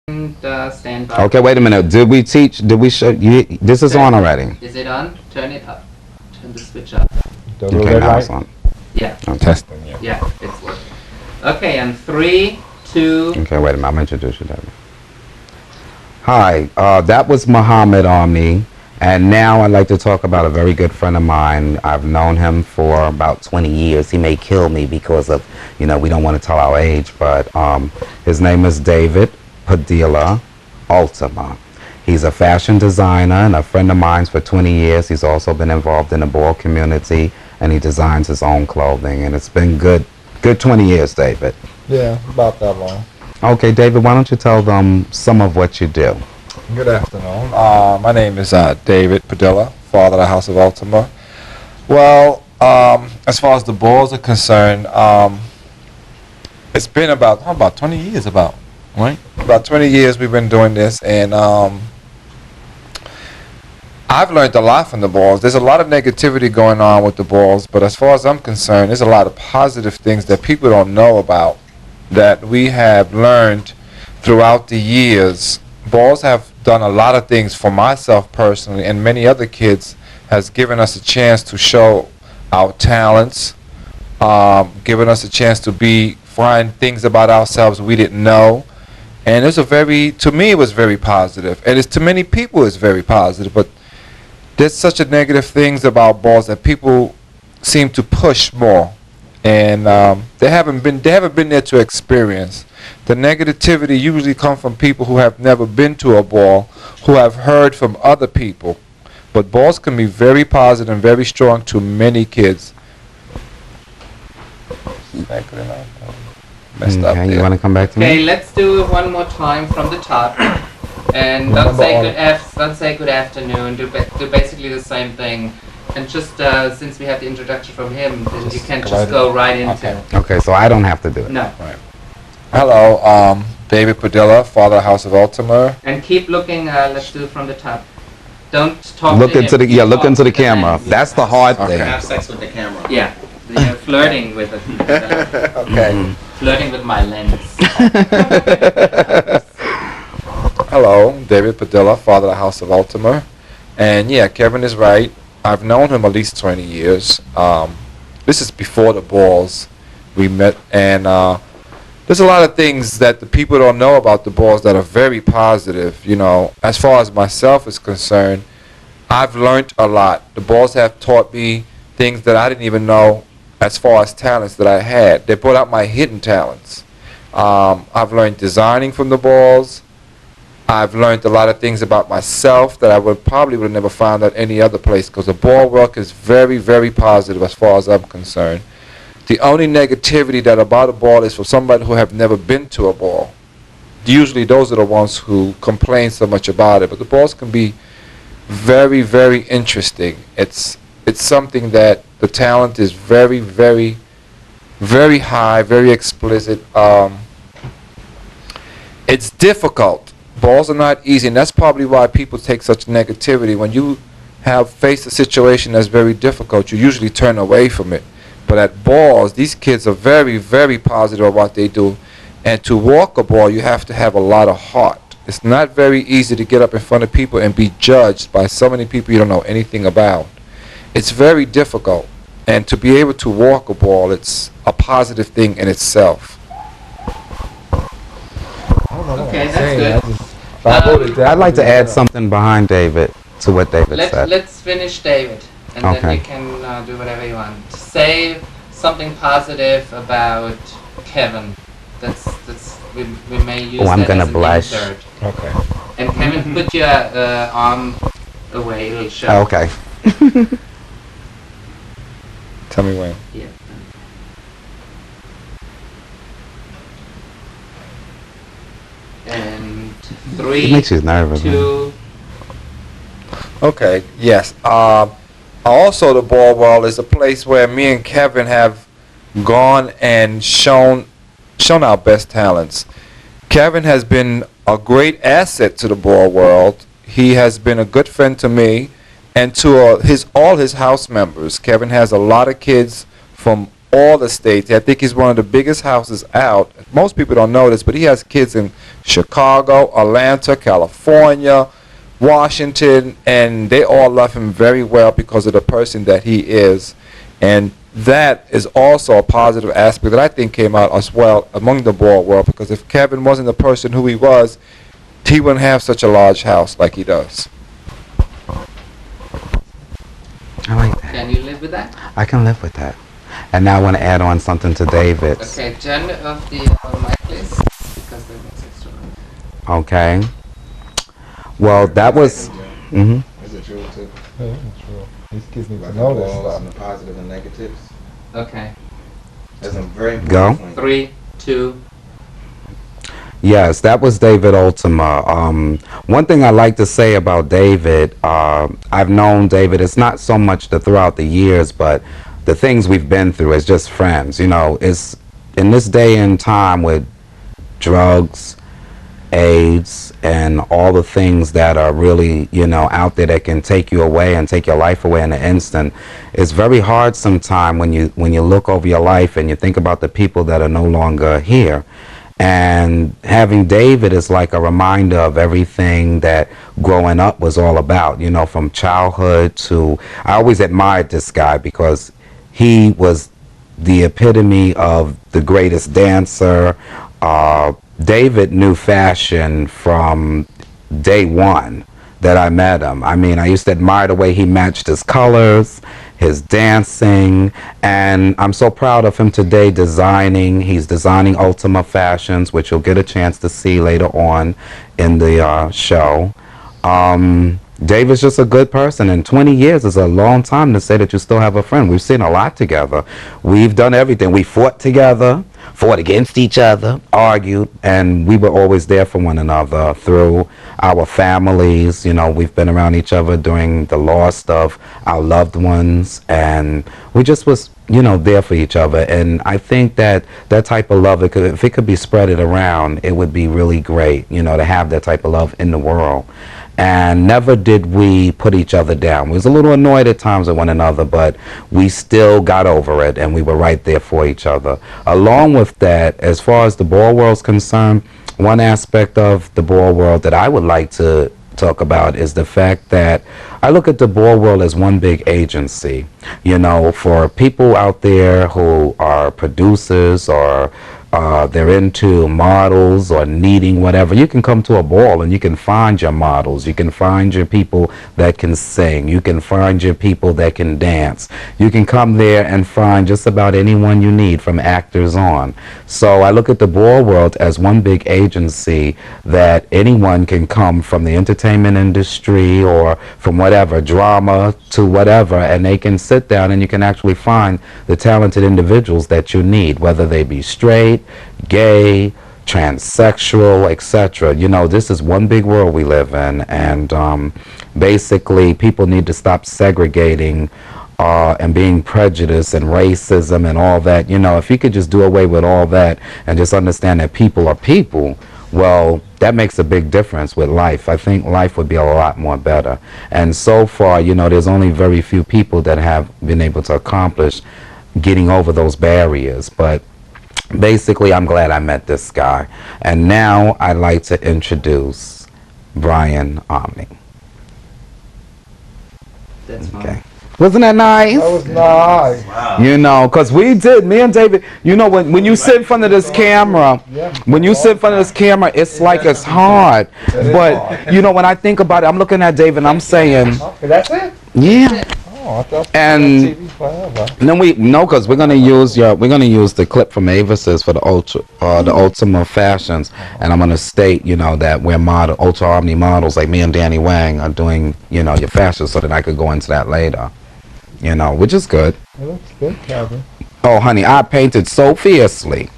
Stand by. Okay, wait a minute. Did we teach? Did we show you? This is on already. Is it on? Turn it up. Turn the switch up. Okay, now it's on. Yeah. I'm testing. Yeah, it's working. Okay, and 3, 2. Okay, wait a minute. I'm introduce you, David. Hi, that was Muhammad Omni, and now I'd like to talk about a very good friend of mine. I've known him for about 20 years. He may kill me because of, we don't want to tell our age, but his name is David Padilla Ultima. He's a fashion designer and a friend of mine for 20 years. He's also been involved in the ball community, and he designs his own clothing, and it's been good 20 years, David. Yeah, about that long. Okay, David, why don't you tell them some of what you do? Good afternoon. My name is David Padilla, father of the House of Ultima. Well, as far as the balls are concerned, it's been about 20 years right? About 20 years we've been doing this, and I've learned a lot from the balls. There's a lot of negativity going on with the balls, but as far as I'm concerned, there's a lot of positive things that people don't know about that we have learned throughout the years. Balls have done a lot of things for myself personally, and many other kids has given us a chance to show our talents, given us a chance to find things about ourselves we didn't know. And to me it was very positive, and to many people it's very positive, but there's such a negative things about balls that people seem to push more, and they haven't been there to experience. The negativity usually comes from people who have never been to a ball, who have heard from other people. But balls can be very positive and very strong to many kids. Okay, you want to come back to me? Okay, let's do it one more time from the top. And don't say good afternoon. Do basically the same thing. And just since we have the introduction from him, then you can just go right into. Okay, so I don't have to do it. No. Right. Hello, David Padilla, father of the House of Ultima. And keep looking. Let's do it from the top. Don't talk. Look into the camera. That's the hard thing. Have sex with the camera. Yeah. You're flirting with it. Okay. Flirting with my lens. Hello, David Padilla, father of the House of Ultima. And yeah, Kevin is right. I've known him at least 20 years. This is before the balls we met, and there's a lot of things that the people don't know about the balls that are very positive. As far as myself is concerned, I've learned a lot. The balls have taught me things that I didn't even know as far as talents that I had. They brought out my hidden talents. I've learned designing from the balls. I've learned a lot of things about myself that I probably would have never found out any other place, because the ball work is very, very positive as far as I'm concerned. The only negativity that about a ball is for somebody who have never been to a ball. Usually those are the ones who complain so much about it, but the balls can be very, very interesting. It's something that the talent is very, very, very high, very explicit. It's difficult. Balls are not easy, and that's probably why people take such negativity. When you have faced a situation that's very difficult, you usually turn away from it. But at balls, these kids are very, very positive about what they do. And to walk a ball, you have to have a lot of heart. It's not very easy to get up in front of people and be judged by so many people you don't know anything about. It's very difficult. And to be able to walk a ball, it's a positive thing in itself. Okay, that's good. I'd like to add something behind David to what David said. Let's finish David, and then you can do whatever you want. Say something positive about Kevin. We may use I'm that gonna as an blush. insert. Okay. And Kevin, put your arm away. It'll show. Okay. Tell me when. Yeah. And It 3, makes you nervous. 2. Okay, yes. Also, the ball world is a place where me and Kevin have gone and shown our best talents. Kevin has been a great asset to the ball world. He has been a good friend to me and to all his house members. Kevin has a lot of kids from all the states. I think he's one of the biggest houses out. Most people don't know this, but he has kids in Chicago, Atlanta, California, Washington, and they all love him very well because of the person that he is. And that is also a positive aspect that I think came out as well among the ball world, because if Kevin wasn't the person who he was, he wouldn't have such a large house like he does. I like that. Can you live with that? I can live with that. And now I want to add on something to David's. Okay, turn off the mic, please, because that makes extra noise. Okay. Well, that was. Mm-hmm. Is it true too? Yeah, it's true. These kids need Like to the know this balls stuff. and the positive and negatives. Okay, There's a very Go. important point. 3, 2. Yes, that was David Ultima. One thing I like to say about David, I've known David, it's not so much throughout the years, but the things we've been through as just friends. You know, it's in this day and time with drugs, AIDS, and all the things that are really, you know, out there that can take you away and take your life away in an instant. It's very hard sometimes when you look over your life and you think about the people that are no longer here. And having David is like a reminder of everything that growing up was all about, you know, from childhood to, I always admired this guy because he was the epitome of the greatest dancer. David knew fashion from day one that I met him. I mean, I used to admire the way he matched his colors, his dancing, and I'm so proud of him today designing. He's designing Ultima fashions, which you'll get a chance to see later on in the show. David's just a good person, and 20 years is a long time to say that you still have a friend. We've seen a lot together. We've done everything. We fought together, fought against each other, argued, and we were always there for one another through our families. You know, we've been around each other during the loss of our loved ones, and we just was, you know, there for each other. And I think that that type of love, if it could be spreaded around, it would be really great, you know, to have that type of love in the world. And never did we put each other down. We was a little annoyed at times at one another, but we still got over it, and we were right there for each other. Along with that, as far as the ball world's concerned, one aspect of the ball world that I would like to talk about is the fact that I look at the ball world as one big agency. You know, for people out there who are producers or they're into models or needing whatever, you can come to a ball and you can find your models, you can find your people that can sing, you can find your people that can dance. You can come there and find just about anyone you need, from actors on. So I look at the ball world as one big agency that anyone can come from the entertainment industry or from whatever, drama to whatever, and they can sit down and you can actually find the talented individuals that you need, whether they be straight, gay, transsexual, etc. You know, this is one big world we live in, and basically people need to stop segregating and being prejudiced and racism and all that. You know, if you could just do away with all that and just understand that people are people, well, that makes a big difference with life. I think life would be a lot more better. And so far, you know, there's only very few people that have been able to accomplish getting over those barriers. But basically, I'm glad I met this guy. And now I'd like to introduce Brian Omni. That's fine. Okay. Wasn't that nice? That was nice. You know, because we did, me and David, you know, when you sit in front of this camera, when you sit in front of this camera, it's like it's hard. But, you know, when I think about it, I'm looking at David and I'm saying, Okay, that's it? yeah. Oh, I thought And- TV forever. And then because we're gonna use the clip from Avis's for the Ultima fashions, and I'm gonna state, you know, that we're Ultra Omni models, like me and Danny Wang are doing, you know, your fashions, so that I could go into that later, you know, which is good. It looks good, Kevin. Oh, honey, I painted so fiercely.